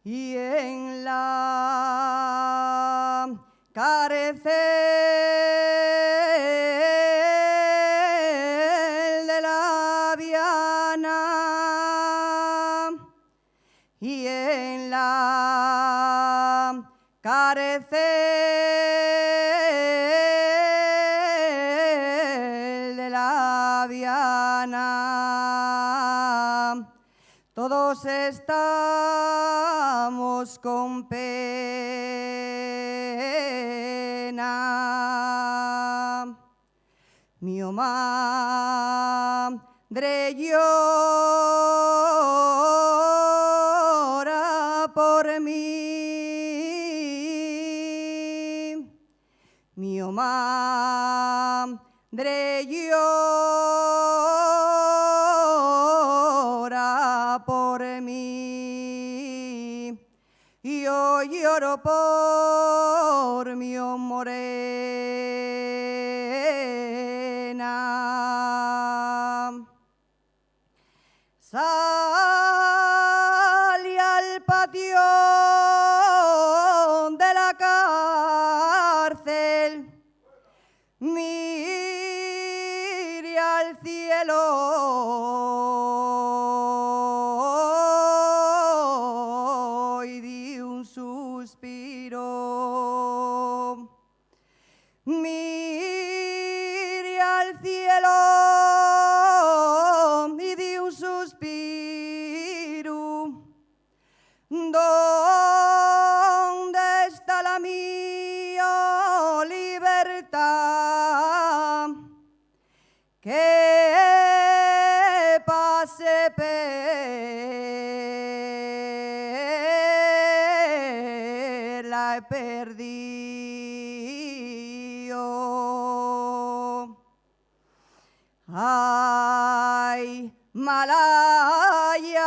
y en la cárcel de la Viana, y en la cárcel de la Viana, todos estamos con pena. Mi madre llora por mí. Mi madre llora por mí. Y yo lloro por mi morena. Salí al patio de la cárcel, miré al cielo y di un suspiro. Miré al cielo y di un suspiro. ¿Dónde está la mía libertad? Que pase la he perdido. Ay, Malaya,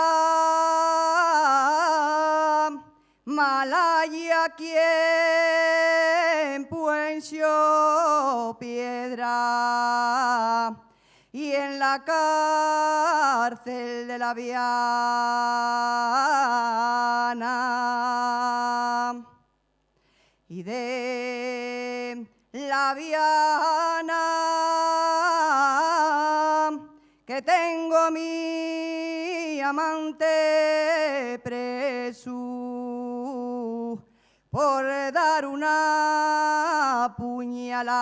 Malaya, quien puso piedra y en la cárcel de la Viana, y de la Viana que tengo mi amante preso por dar una puñalada